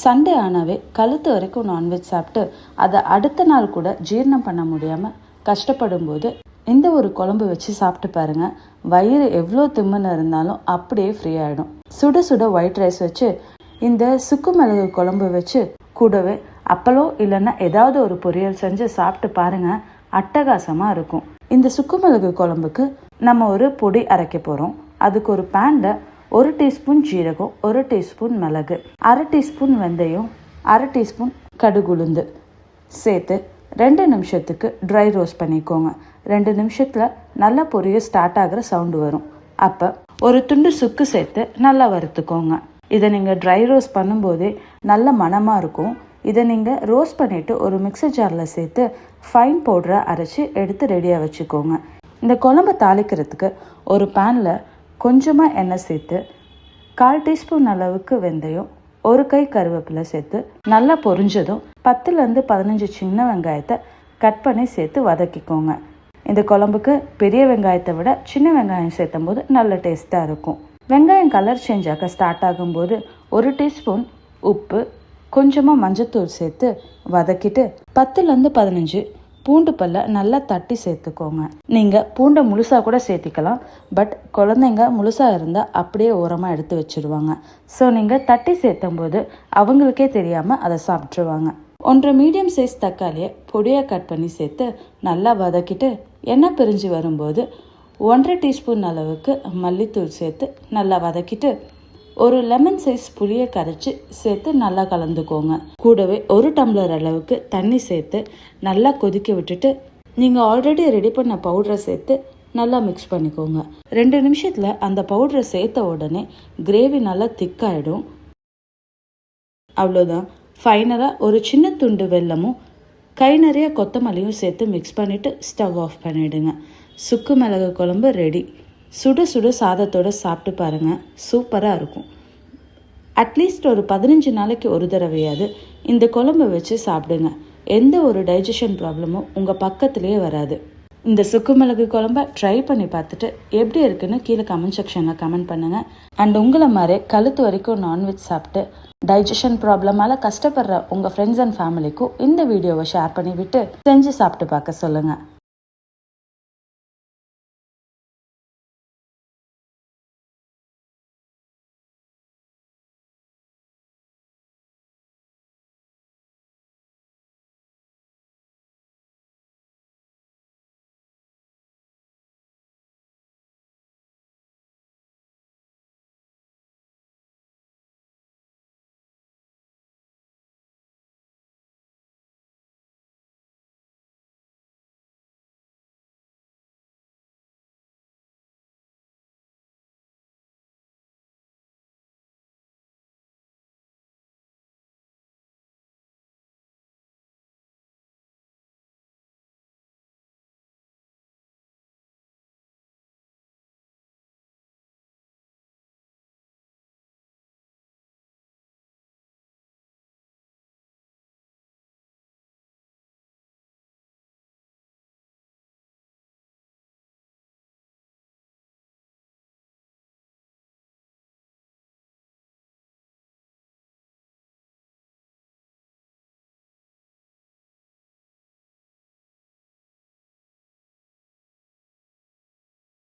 Sunday ஆனாவே கழுத்து வரைக்கும் non veg சாப்பிட்டு அதை அடுத்த நாள் கூட ஜீரணம் பண்ண முடியாமல் கஷ்டப்படும் போது இந்த ஒரு குழம்பு வச்சு சாப்பிட்டு பாருங்க. வயிறு எவ்வளோ திம்முன்னு இருந்தாலும் அப்படியே ஃப்ரீ ஆகிடும். சுட சுட ஒயிட் ரைஸ் வச்சு இந்த சுக்கு மிளகு குழம்பு வச்சு கூடவே அப்பளம் இல்லைன்னா ஏதாவது ஒரு பொரியல் செஞ்சு சாப்பிட்டு பாருங்க. அட்டகாசமாக இருக்கும். இந்த சுக்கு மிளகு குழம்புக்கு நம்ம ஒரு பொடி அரைக்க போகிறோம். அதுக்கு ஒரு பேனில் 1 டீஸ்பூன் ஜீரகம், 1 டீஸ்பூன் மிளகு, 1/2 டீஸ்பூன் வெந்தயம், 1/2 டீஸ்பூன் கடுகுளுந்து சேர்த்து 2 நிமிஷத்துக்கு ட்ரை ரோஸ்ட் பண்ணிக்கோங்க. 2 நிமிஷத்தில் நல்லா பொரிய ஸ்டார்ட் ஆகிற சவுண்டு வரும். அப்போ ஒரு துண்டு சுக்கு சேர்த்து நல்லா வறுத்துக்கோங்க. இதை நீங்கள் ட்ரை ரோஸ்ட் பண்ணும்போதே நல்ல மணமாக இருக்கும். இதை நீங்கள் ரோஸ்ட் பண்ணிவிட்டு ஒரு மிக்சர் ஜாரில் சேர்த்து ஃபைன் பவுடரை அரைச்சி எடுத்து ரெடியாக வச்சுக்கோங்க. இந்த குழம்பை தாளிக்கிறதுக்கு ஒரு பேனில் கொஞ்சமாக எண்ணெய் சேர்த்து 1/4 டீஸ்பூன் அளவுக்கு வெந்தயம், 1 கை கருவேப்பிலை சேர்த்து நல்லா பொரிஞ்சதும் 10லேருந்து 15 சின்ன வெங்காயத்தை கட் பண்ணி சேர்த்து வதக்கிக்கோங்க. இந்த குழம்புக்கு பெரிய வெங்காயத்தை விட சின்ன வெங்காயம் சேர்த்தும் போது நல்ல டேஸ்ட்டாக இருக்கும். வெங்காயம் கலர் சேஞ்ச் ஆக ஸ்டார்ட் ஆகும்போது 1 டீஸ்பூன் உப்பு, கொஞ்சமாக மஞ்சத்தூள் சேர்த்து வதக்கிட்டு 10லேருந்து 15 பூண்டு பல்ல நல்லா தட்டி சேர்த்துக்கோங்க. நீங்கள் பூண்டை முழுசாக கூட சேர்த்திக்கலாம். பட் குழந்தைங்க முழுசாக இருந்தால் அப்படியே ஓரமாக எடுத்து வச்சுருவாங்க. ஸோ நீங்கள் தட்டி சேர்த்தும் போது அவங்களுக்கே தெரியாமல் அதை சாப்பிட்ருவாங்க. 1 மீடியம் சைஸ் தக்காளியை பொடியாக கட் பண்ணி சேர்த்து நல்லா வதக்கிட்டு எண்ணெய் பிரிஞ்சு வரும்போது 1/2 டீஸ்பூன் அளவுக்கு மல்லித்தூள் சேர்த்து நல்லா வதக்கிட்டு ஒரு லெமன் சைஸ் புளியை கரைச்சி சேர்த்து நல்லா கலந்துக்கோங்க. கூடவே 1 டம்ளர் அளவுக்கு தண்ணி சேர்த்து நல்லா கொதிக்க விட்டுட்டு நீங்கள் ஆல்ரெடி ரெடி பண்ண பவுடரை சேர்த்து நல்லா மிக்ஸ் பண்ணிக்கோங்க. 2 நிமிஷத்தில் அந்த பவுடரை சேர்த்த உடனே கிரேவி நல்லா திக்காயிடும். அவ்வளோதான். ஃபைனலாக ஒரு சின்ன துண்டு வெல்லமும் கை நிறைய கொத்தமல்லியும் சேர்த்து மிக்ஸ் பண்ணிவிட்டு ஸ்டவ் ஆஃப் பண்ணிவிடுங்க. சுக்கு மிளகு குழம்பு ரெடி. சுட சுட சாதத்தோடு சாப்பிட்டு பாருங்கள். சூப்பராக இருக்கும். அட்லீஸ்ட் ஒரு 15 நாளைக்கு ஒரு தடவையாவது இந்த குழம்பை வச்சு சாப்பிடுங்க. எந்த ஒரு டைஜஷன் ப்ராப்ளமும் உங்கள் பக்கத்துலேயே வராது. இந்த சுக்கு மிளகு குழம்பை ட்ரை பண்ணி பார்த்துட்டு எப்படி இருக்குன்னு கீழே கமெண்ட் செக்ஷனில் கமெண்ட் பண்ணுங்கள். அண்ட் உங்களை மாதிரி கழுத்து வரைக்கும் நான்வெஜ் சாப்பிட்டு டைஜஷன் ப்ராப்ளமால் கஷ்டப்படுற உங்கள் ஃப்ரெண்ட்ஸ் அண்ட் ஃபேமிலிக்கும் இந்த வீடியோவை ஷேர் பண்ணிவிட்டு செஞ்சு சாப்பிட்டு பார்க்க சொல்லுங்கள்.